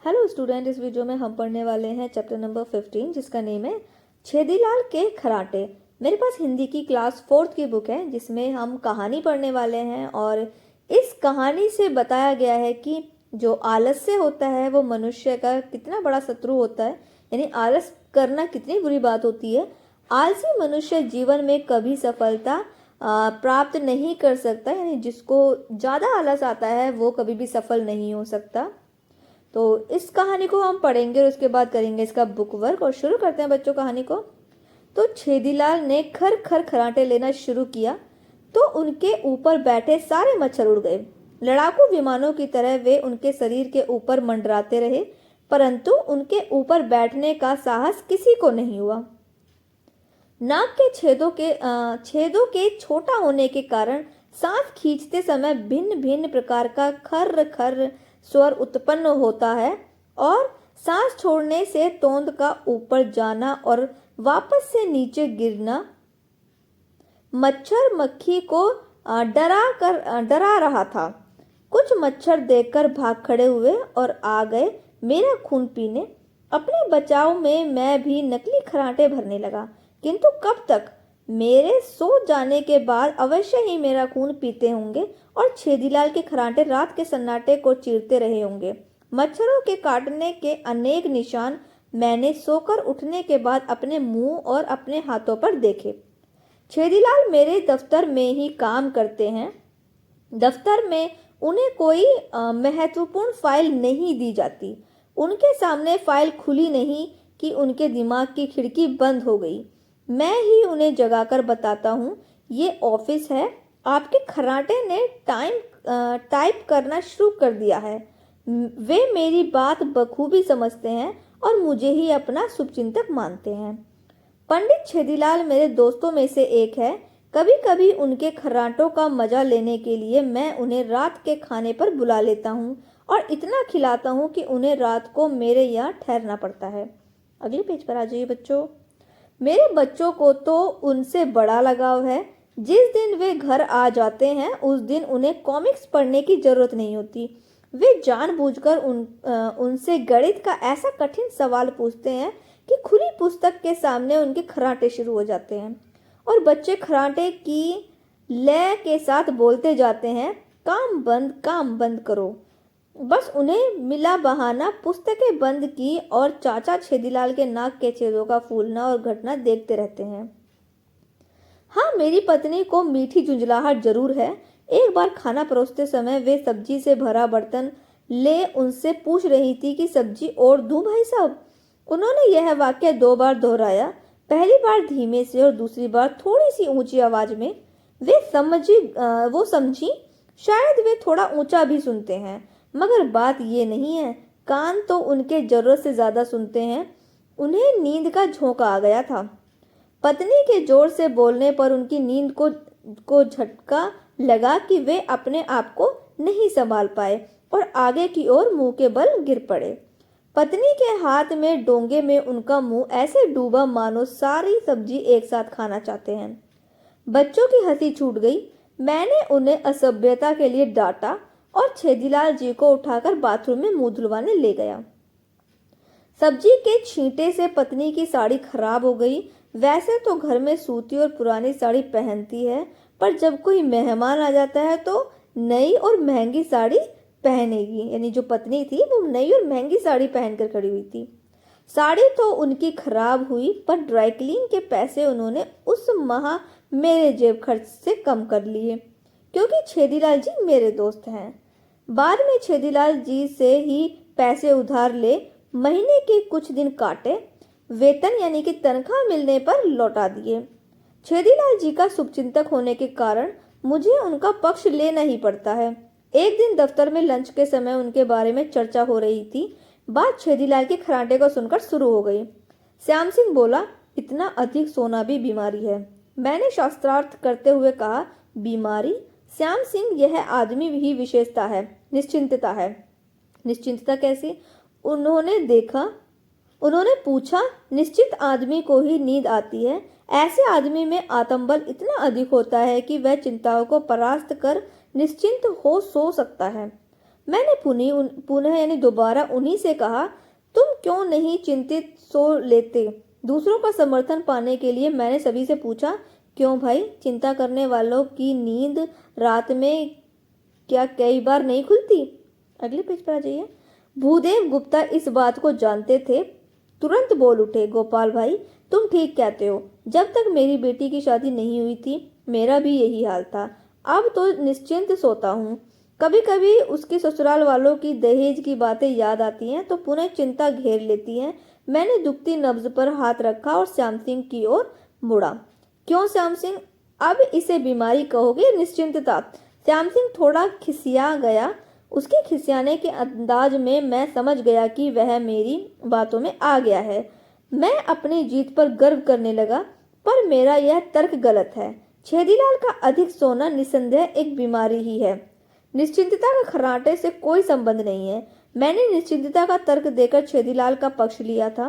Hello student, इस video में हम पढ़ने वाले हैं चैप्टर नंबर 15 जिसका नेम है छेदीलाल के खराटे। मेरे पास हिंदी की क्लास 4th की बुक है जिसमें हम कहानी पढ़ने वाले हैं और इस कहानी से बताया गया है कि जो आलस्य होता है वो मनुष्य का कितना बड़ा शत्रु होता है, यानी आलस करना कितनी बुरी बात होती है। आलसी मनुष्य जीवन में कभी सफलता प्राप्त नहीं कर सकता, यानी जिसको ज़्यादा आलस आता है वो कभी भी सफल नहीं हो सकता। तो इस कहानी को हम पढ़ेंगे और उसके बाद करेंगे इसका बुक वर्क और शुरू करते हैं बच्चों कहानी को। तो छेदीलाल ने खर खर खराटे लेना शुरू किया तो उनके ऊपर बैठे सारे मच्छर उड़ गए। लड़ाकू विमानों की तरह वे उनके शरीर के ऊपर मंडराते रहे, परंतु उनके ऊपर बैठने का साहस किसी को नहीं हुआ। नाक के छेदों के छोटा होने के कारण सांस खींचते समय भिन्न भिन्न प्रकार का खर खर स्वर उत्पन्न होता है और सांस छोड़ने से तोंद का ऊपर जाना और वापस से नीचे गिरना मच्छर मक्खी को डरा रहा था। कुछ मच्छर देखकर भाग खड़े हुए और आ गए मेरा खून पीने। अपने बचाव में मैं भी नकली खराटे भरने लगा, किंतु कब तक? मेरे सो जाने के बाद अवश्य ही मेरा खून पीते होंगे और छेदीलाल के खराटे रात के सन्नाटे को चीरते रहे होंगे। मच्छरों के काटने के अनेक निशान मैंने सोकर उठने के बाद अपने मुंह और अपने हाथों पर देखे। छेदीलाल मेरे दफ्तर में ही काम करते हैं। दफ्तर में उन्हें कोई महत्वपूर्ण फाइल नहीं दी जाती। उनके सामने फाइल खुली नहीं कि उनके दिमाग की खिड़की बंद हो गई। मैं ही उन्हें जगाकर बताता हूँ, ये ऑफिस है, आपके खराटे ने टाइप करना शुरू कर दिया है। वे मेरी बात बखूबी समझते हैं और मुझे ही अपना शुभचिंतक मानते हैं। पंडित छेदीलाल मेरे दोस्तों में से एक है। कभी कभी उनके खर्राटों का मजा लेने के लिए मैं उन्हें रात के खाने पर बुला लेता हूँ और इतना खिलाता हूँ कि उन्हें रात को मेरे यहाँ ठहरना पड़ता है। अगले पेज पर आ जाइए बच्चों। मेरे बच्चों को तो उनसे बड़ा लगाव है। जिस दिन वे घर आ जाते हैं उस दिन उन्हें कॉमिक्स पढ़ने की जरूरत नहीं होती। वे जानबूझकर उनसे गणित का ऐसा कठिन सवाल पूछते हैं कि खुली पुस्तक के सामने उनके खर्राटे शुरू हो जाते हैं और बच्चे खर्राटे की लय के साथ बोलते जाते हैं, काम बंद करो। बस उन्हें मिला बहाना पुस्तकें बंद की और चाचा छेदीलाल के नाक के छेदों का फूलना और घटना देखते रहते हैं। हाँ, मेरी पत्नी को मीठी झुंझलाहट जरूर है। एक बार खाना परोसते समय वे सब्जी से भरा बर्तन ले उनसे पूछ रही थी कि सब्जी और दूं भाई साहब। उन्होंने यह वाक्य 2 बार दोहराया, पहली बार धीमे से और दूसरी बार थोड़ी सी ऊंची आवाज में। वो समझी शायद वे थोड़ा ऊंचा भी सुनते हैं, मगर बात ये नहीं है, कान तो उनके जरूरत से ज्यादा सुनते हैं। उन्हें नींद का झोंका आ गया था। पत्नी के जोर से बोलने पर उनकी नींद को झटका लगा कि वे अपने आप को नहीं संभाल पाए और आगे की ओर मुंह के बल गिर पड़े। पत्नी के हाथ में डोंगे में उनका मुंह ऐसे डूबा मानो सारी सब्जी एक साथ खाना चाहते हैं। बच्चों की हंसी छूट गई। मैंने उन्हें असभ्यता के लिए डांटा और छेदीलाल जी को उठाकर बाथरूम में मुंह धुलवाने ले गया। सब्जी के छींटे से पत्नी की साड़ी खराब हो गई। वैसे तो घर में सूती और पुरानी साड़ी पहनती है, पर जब कोई मेहमान आ जाता है तो नई और महंगी साड़ी पहनेगी। यानी जो पत्नी थी वो नई और महंगी साड़ी पहनकर खड़ी हुई थी। साड़ी तो उनकी खराब हुई, पर ड्राई क्लीन के पैसे उन्होंने उस माह मेरे जेब खर्च से कम कर लिए, क्योंकि छेदीलाल जी मेरे दोस्त हैं। बाद में छेदीलाल जी से ही पैसे उधार ले महीने के कुछ दिन काटे, वेतन यानी कि तनख्वाह मिलने पर लौटा दिए। छेदीलाल जी का शुभचिंतक होने के कारण मुझे उनका पक्ष लेना ही पड़ता है। एक दिन दफ्तर में लंच के समय उनके बारे में चर्चा हो रही थी। बात छेदीलाल के खराटे को सुनकर शुरू हो गई। श्याम सिंह बोला, इतना अधिक सोना भी बीमारी है। मैंने शास्त्रार्थ करते हुए कहा, बीमारी? श्याम सिंह, यह आदमी ही विशेषता है, निश्चिंतता है। निश्चिंतता कैसी? उन्होंने पूछा। निश्चित आदमी को ही नींद आती है। ऐसे आदमी में आत्मबल इतना अधिक होता है कि वह चिंताओं को परास्त कर निश्चिंत हो सो सकता है। मैंने पुनः यानी दोबारा उन्हीं से कहा, तुम क्यों नहीं चिंतित सो लेते? दूसरों का समर्थन पाने के लिए मैंने सभी से पूछा, क्यों भाई, चिंता करने वालों की नींद रात में क्या कई बार नहीं खुलती? अगले पेज पर आ जाइए। भूदेव गुप्ता इस बात को जानते थे, तुरंत बोल उठे, गोपाल भाई तुम ठीक कहते हो। जब तक मेरी बेटी की शादी नहीं हुई थी मेरा भी यही हाल था। अब तो निश्चिंत सोता हूँ। कभी कभी उसके ससुराल वालों की दहेज की बातें याद आती हैं तो पुनः चिंता घेर लेती हैं। मैंने दुखती नब्ज पर हाथ रखा और श्याम सिंह की ओर मुड़ा। क्यों श्याम सिंह, अब इसे बीमारी कहोगे निश्चिंतता? श्याम सिंह थोड़ा खिसिया गया। उसके खिसियाने के अंदाज में मैं समझ गया कि वह मेरी बातों में आ गया है। मैं अपनी जीत पर गर्व करने लगा, पर मेरा यह तर्क गलत है। छेदीलाल का अधिक सोना निस्संदेह एक बीमारी ही है, निश्चिंतता का खर्राटे से कोई संबंध नहीं है। मैंने निश्चिंतता का तर्क देकर छेदीलाल का पक्ष लिया था।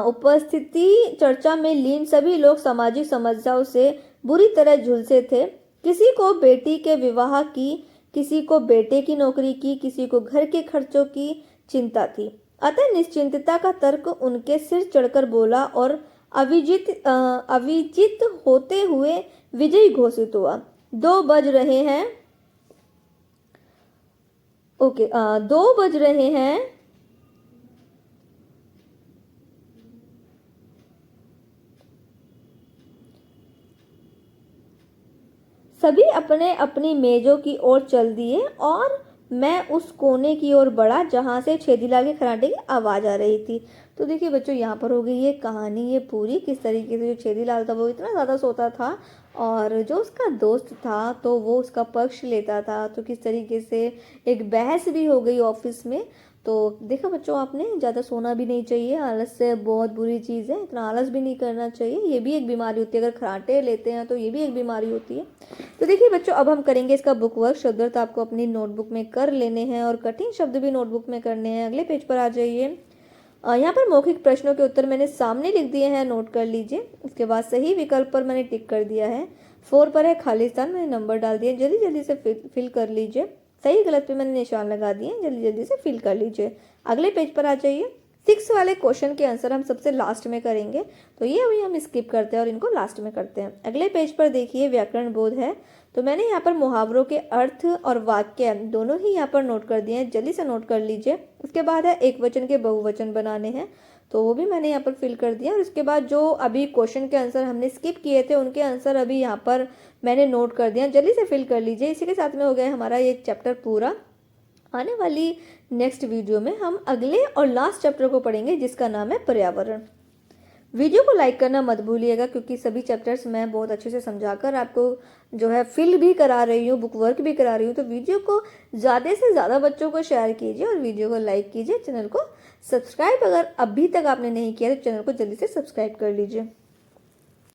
उपस्थिति चर्चा में लीन सभी लोग सामाजिक समस्याओं से बुरी तरह झुलसे थे। किसी को बेटी के विवाह की, किसी को बेटे की नौकरी की, किसी को घर के खर्चों की चिंता थी। अतः निश्चिंतता का तर्क उनके सिर चढ़कर बोला और अविजित होते हुए विजयी घोषित हुआ। 2 बज रहे हैं। ओके, 2 बज रहे हैं। सभी अपने अपनी मेजों की ओर चल दिए और मैं उस कोने की ओर बढ़ा जहां से छेदीलाल के खर्राटे की आवाज आ रही थी। तो देखिए बच्चों, यहाँ पर हो गई ये कहानी, ये पूरी किस तरीके से जो छेदीलाल था वो इतना ज़्यादा सोता था और जो उसका दोस्त था तो वो उसका पक्ष लेता था। तो किस तरीके से एक बहस भी हो गई ऑफिस में। तो देखा बच्चों, आपने ज़्यादा सोना भी नहीं चाहिए, आलस से बहुत बुरी चीज़ है, इतना आलस भी नहीं करना चाहिए, ये भी एक बीमारी होती है। अगर खर्राटे लेते हैं तो ये भी एक बीमारी होती है। तो देखिए बच्चों, अब हम करेंगे इसका बुक वर्क। शब्द अर्थ आपको अपनी नोटबुक में कर लेने हैं और कठिन शब्द भी नोटबुक में करने हैं। अगले पेज पर आ जाइए। यहाँ पर मौखिक प्रश्नों के उत्तर मैंने सामने लिख दिए हैं, नोट कर लीजिए। इसके बाद सही विकल्प पर मैंने टिक कर दिया है। 4 पर है खाली स्थान, मैंने नंबर डाल दिए, जल्दी जल्दी से फिल कर लीजिए। सही गलत पे मैंने निशान लगा दिए, जल्दी जल्दी से फिल कर लीजिए। अगले पेज पर आ जाइए। 6 वाले क्वेश्चन के आंसर हम सबसे लास्ट में करेंगे, तो ये अभी हम स्किप करते हैं और इनको लास्ट में करते हैं। अगले पेज पर देखिए व्याकरण बोध है, तो मैंने यहाँ पर मुहावरों के अर्थ और वाक्य दोनों ही यहाँ पर नोट कर दिए हैं, जल्दी से नोट कर लीजिए। उसके बाद है एक वचन के बहुवचन बनाने हैं, तो वो भी मैंने यहाँ पर फिल कर दिया। और उसके बाद जो अभी क्वेश्चन के आंसर हमने स्किप किए थे उनके आंसर अभी यहाँ पर मैंने नोट कर दिया, जल्दी से फिल कर लीजिए। इसी के साथ में हो गया हमारा ये चैप्टर पूरा। आने वाली नेक्स्ट वीडियो में हम अगले और लास्ट चैप्टर को पढ़ेंगे जिसका नाम है पर्यावरण। वीडियो को लाइक करना मत भूलिएगा क्योंकि सभी चैप्टर्स मैं बहुत अच्छे से समझाकर आपको जो है फिल भी करा रही हूँ, बुक वर्क भी करा रही हूँ। तो वीडियो को ज़्यादा से ज़्यादा बच्चों को शेयर कीजिए और वीडियो को लाइक कीजिए। चैनल को सब्सक्राइब अगर अभी तक आपने नहीं किया तो चैनल को जल्दी से सब्सक्राइब कर लीजिए।